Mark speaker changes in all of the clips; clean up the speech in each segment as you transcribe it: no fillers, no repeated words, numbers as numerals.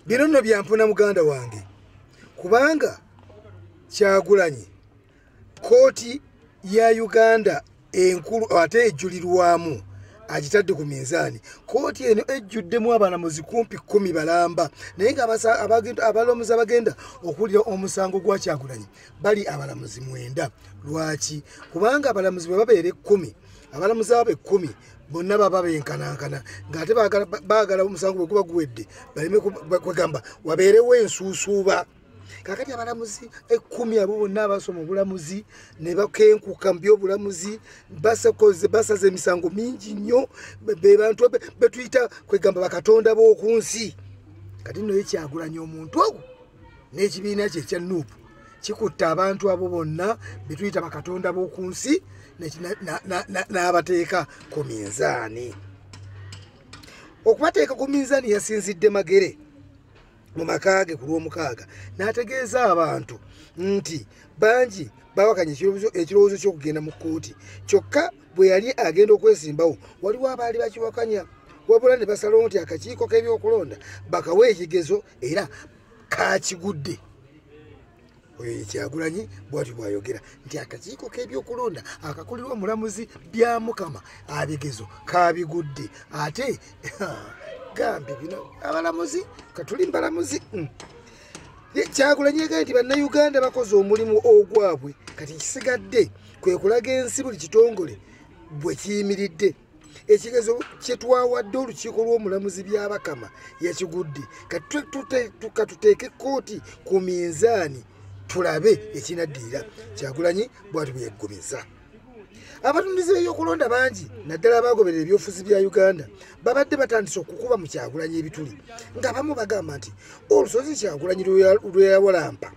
Speaker 1: bino nno byampuna muganda wange kubanga Kyagulanyi kooti ya Uganda enkulu ate ejulirwamu agitadde ku minzaani. Kooti eno ejjuddemu abalamuzi kumpi 10 balamba naye nga abalamuzi abagenda okuwulira omusango gwa Kyagulanyi bali abalamuzi 9. Lwaki? Kubanga abalamuzi bwe babeera 10 abalamuzi abe 10 bonna baba benkanankana ng'ate baagala omusango bwe guba guwedde baleme kwegamba wabeerewo ensuusuuba. Kakati abalamuzi 10 abo bonna abasoma obulamuzi ne bakenkuka mu byobulamuzi basaze emisango mingi nnyo be bantu betuyita kwegamba bakatonda b'oku nsi. Kati nno Kyagulanyi omuntu ogwo n'ekibiina kye ekya NUP kikutta abantu abo bonna betuyita bakatonda b'oku nsi n'abateeka ku minzaani. Okubateeka ku minzaani yasinzidde Magere mu makage ku Lwomukaaga n'ategeeza abantu nti bangi bawakanya ekirowoozo ky'okugenda mu kkooti kyokka bwe yali agenda okwesimbawo waliwo abaali bakiwakanya wabula ne basalawo nti akakiiko k'ebyokulonda bakawa ekigezo era kakigudde. Oyo Kyagulanyi bw'atyo bw'ayogera nti akakiiko k'ebyokulonda akakulirwa omulamuzi bya Mukama abigezo kabigudde ate gambi bino abalamuzi katuli mbalamuzi. Kyagulanyi yagambye nti bannayuganda bakoze omulimu ogwabwe kati kisigadde kwe kulaga ensi buli kitongole bwe kiyimiridde. Ekigezo kye twawadde olukiiko lw'omulamuzi by'Abakama yakigudde katuteeke kkooti ku minzaani tulabe ekinaddirira. Kyagulanyi bw'atyo bwe yaggumiza. Abatundizi b'ebyokulonda bangi naddala abagoberera ebyobufuzi bya Uganda babadde batandise okukuba mu Kyagulanyi ebituli nga bamu bagamba nti olusozi Kyagulanyi lwe yawalampa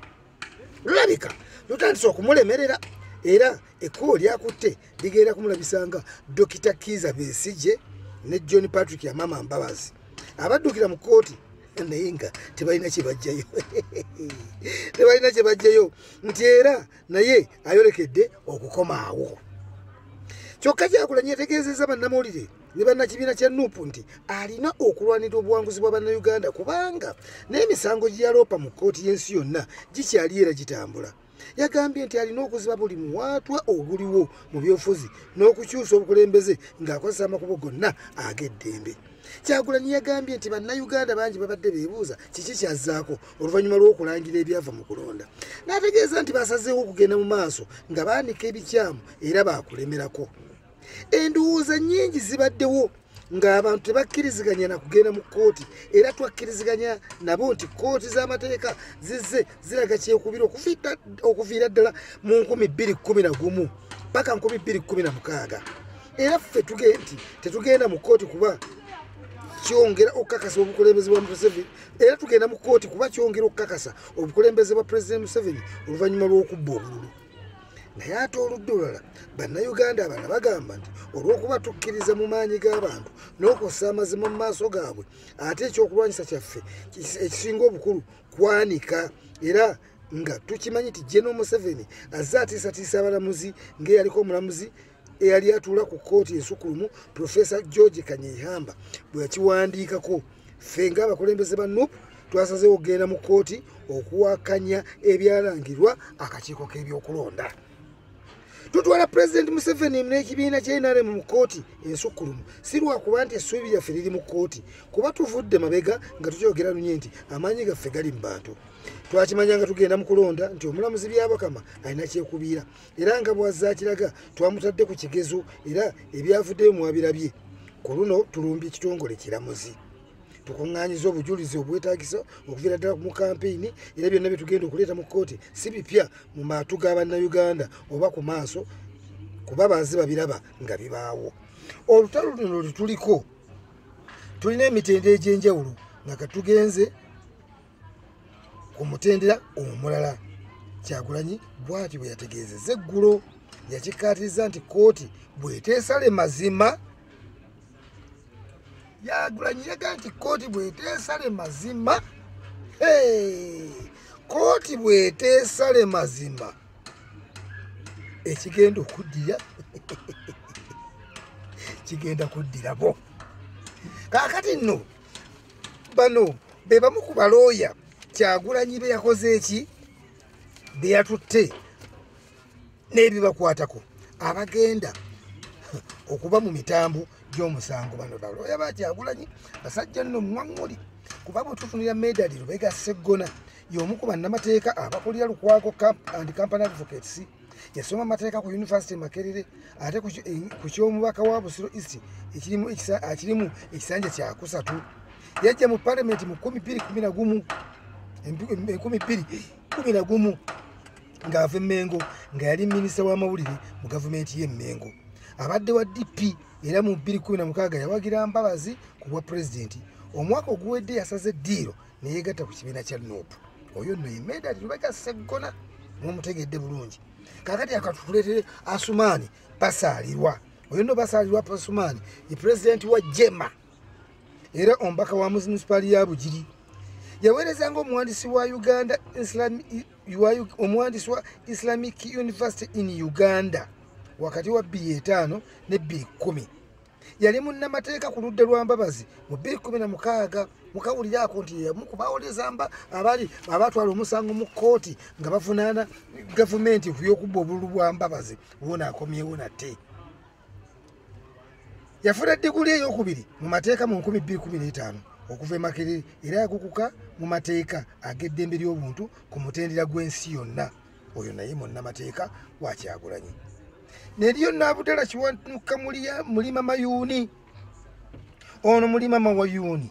Speaker 1: lulabika lutandise okumulemerera era ekkubo lyakutte ligenda kumulabisanga Dr. Kizza Besigye ne John Patrick Amama Mbabazi abaddukira mu kkooti naye nga tebalina kye bajjayo nti era naye ayolekedde okukomaawo. Kyokka Kyagulanyi yategeezezza bannamawulire ne bannakibiina kya NUP nti alina okulwanira obuwanguzi bwa bannayuganda kubanga n'emisango gye yaloopa mu kkooti y'ensi yonna gikyali era gitambula. Yagambye nti alina okuziba buli muwaatwa oguliwo mu byobufuzi n'okukyusa obukulembeze ng'akozesa amakubo gonna ag'eddembe. Kyagulanyi yagambye nti bannayuganda bangi babadde beebuuza kiki kyazzaako oluvannyuma lw'okulangira ebyava mu kulonda. N'ategeeza nti basazeewo okugenda mu maaso nga baanika ebikyamu era baakulemerako. Endowooza nnyingi zibaddewo ng'abantu tebakkiriziganya na kugenda mu kkooti era twakkiriziganya nabo nti kkooti z'amateeka zizze ziraga kyekubira okuviira ddala mu 2011 paka 2016 era ffe nti tetugenda mu kkooti kuba kyongera okukakasa obukulembeze bwa Museveni era tugenda mu kkooti kuba kyongera okukakasa obukulembeze bwa President Museveni oluvannyuma lw'okubba obululu. Naye ate oludda olulala bannayuganda abalala bagamba nti olw'okuba tukkiriza mu maanyi g'abantu n'okussa amazima mu maaso gaabwe ate ekyokulwanyisa kyaffe ekisinga obukulu kwanika era nga tukimanyi nti General Museveni azze atiisatiisa abalamuzi ng'eyaliko omulamuzi eyali atuula ku kkooti ensukulumu Professor George Kanyehamba bwe yakiwandiikako. Ffe ng'abakulembeze ba NUP twasazeewo okugenda mu kkooti okuwakanya ebyalangirwa akakiiko k'ebyokulonda. Tutwala President Museveni n'ekibiina kye NRM mu kkooti ensukulumu si lwakuba nti essuubi lyaffe liri mu kkooti kuba tuvudde mabega nga tukyogera lunye nti amaanyi gaffe gali mu bantu. Twakimanya nga tugenda mu kulonda nti omulamuzi by'Abakama alina kyekubiira era nga bw'azze akiraga twamutadde ku kigezo era ebyavuddeyo mwabirabye. Ku luno tulumbye ekitongole kiramuzi tukuŋŋaanyiza obujulizi obwetaagisa okuviira ddala mu kampeyini era byonna bye tugenda okuleeta mu kkooti si bipya mu maatu g'abannayuganda oba ku maaso kuba baze babiraba nga bibaawo. Olutalo luno lwe tuliko tulina emitendera egy'enjawulo nga katugenze ku mutendera omulala. Kyagulanyi bw'atyo bwe yategeezezza eggulo yakikkaatiriza nti kkooti bw'eteesale mazima Kyagulanyi yagambye nti kkooti bw'eteesale mazima kkooti bw'eteesale mazima ekigenda okuddira kigenda kuddirabo. Kaakati nno bano be bamu ku balooya Kyagulanyi be yakoze eki be yatutte n'ebibakwatako abagenda okuba mu mitambo gy'omusango. Bano balooya ba Kyagulanyi basajja nno muŋŋaŋŋuli kuba bwe tutunira Medali Lubega Sseggona y'omu ku bannamateeka abakulira Lukwago and Company Advocates. Yasoma amateeka ku University Makerere ate ku ky'omubaka wa Busiro East ekirimu ekisanja kya kusatu. Yajja mu Parliament mu 2011 ng'ava Mengo nga yali minisita w'amawulire mu gavumenti y'e Mengo. Abadde wa DP era mu 2016 yawagira Mbabazi ku bwa pulezidenti. Omwaka oguwedde yasaze ddiiro ne yeegatta ku kibiina kya NUP. Oyo nno ye Medali Lubega Sseggona mumutegedde bulungi. Kakati akatuletere Asumani Basalirwa. Oyo nno Basalirwa Asumani ye pulezidenti wa Jema era ombaka wa municipality ya Bugiri. Yaweerezanga omuwandiisi wa omuwandiisi wa Islamic University in Uganda wakati wa 2005 ne 2010. Yali munnamateeka ku ludda lwa Mbabazi mu 2016 mukawulirako nti yamu ku bawolezamba abali abatwala omusango mu kkooti nga bavunaana gavumenti ku by'okubba obululu bwa Mbabazi wona akomyewo nate. Yafuna diguli ey'okubiri mu mateeka mu 2015 okuva e Makerere era yagukuka mu mateeka ag'eddembe ly'obuntu ku mutendera gw'ensi yonna. Oyo naye munnamateeka wa Kyagulanyi. Neriyo Nabudala Kiwanuka Mulima Mayuni. Ono Mulima Mayuni.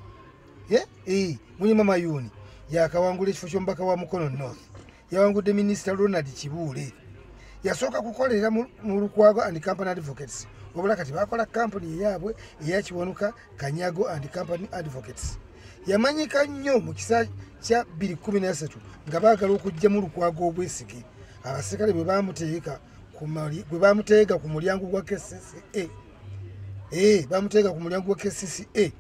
Speaker 1: Mulima Mayuni. Yakawangula ekifo ky'omubaka wa Mukono North. Yawangudde Minisita Ronald Kibuule. Yasooka kukolera mu Lukwago and Company Advocates. Wabula kati bakola kampuni yaabwe eya Kiwanuka Kanyago and Company Advocates. Yamanyika nnyo mu kisa kya 2013 nga baagala okujja mu Lukwago obwesige. Abaserikale bwe bamuteega ku mulyango gwa KCCA. Bamuteega ku mulyango gwa KCCA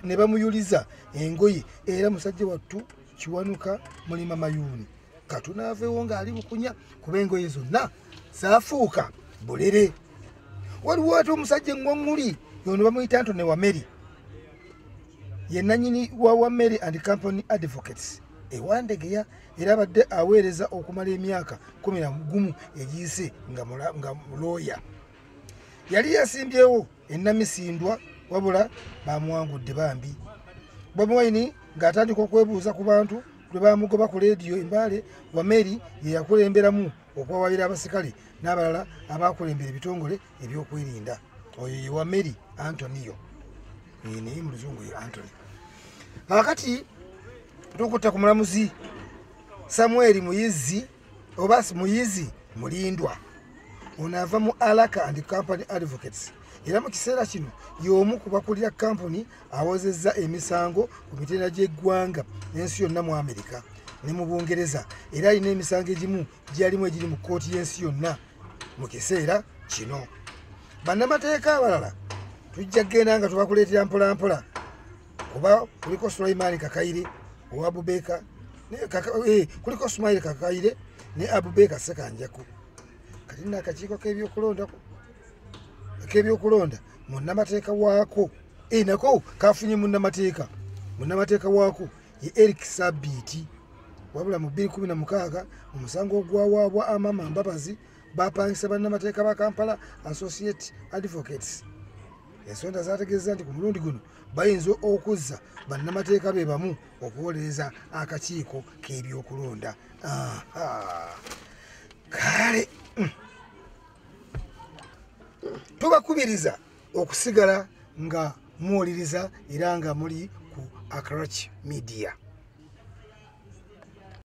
Speaker 1: ne bamuyuliza engoye era musajja wattu Kiwanuka Mulima Mayuni. Katunaaveewo ng'ali bukunya kuba engoye zonna zaafuuka bulere. Waliwo ate omusajja eŋŋoŋŋuli yono bamuyita Antony Wameri. Ye nannyini wa Wameri and Company Advocates. Ewandegeya era abadde aweereza okumala emyaka 11 egiyise nga mulooya. Yali yasimbyewo ennamisindwa wabula bamuwangudde bambi. Bobi Wine ng'atandika okwebuuza ku bantu lwe bamugoba ku leediyo Mbale, Wameri ye yakulemberamu okwawalira abasikale n'abalala abakulembera ebitongole ebyokwerinda. Oyo ye Wameri Antoniyo. Naye mu luzungu ye Antony. Akati tukutta ku mulamuzi Samuel Muyizi obasi Muyizi Mulindwa. Ono ava mu Alaka and Company Advocates. Era mu kiseera kino y'omu ku bakulira kampuni awozezza emisango ku mitendera gy'eggwanga n'ensi yonna mu Amerika ne mu Bungereza era alina emisango egimu gyalimu egiri mu kkooti y'ensi yonna mu kiseera kino. Bannamateeka abalala tujja kgenda nga tubakuleetera mpolampola kuba kuliko Sulaiman Kakaire owa Abubeka kuliko Sumaili Kakaire ne Abubeka Sekanjaku. Kati n'akakiiko k'ebyokulonda munnamateeka waako nako kafunye munnamateeka waako ye Eric Sabiti. Wabula mu 2016 omusango ogwawaabwa Amama Mbabazi bapangisa bannamateeka ba Kampala Associate Advocates. Ensonda zaategeeza nti ku mulundi guno bayinza okuzza bannamateeka be bamu okuwolereza akakiiko k'ebyokulonda. Kale tubakubiriza okusigala nga muwuliriza era nga muli ku Akarach Media.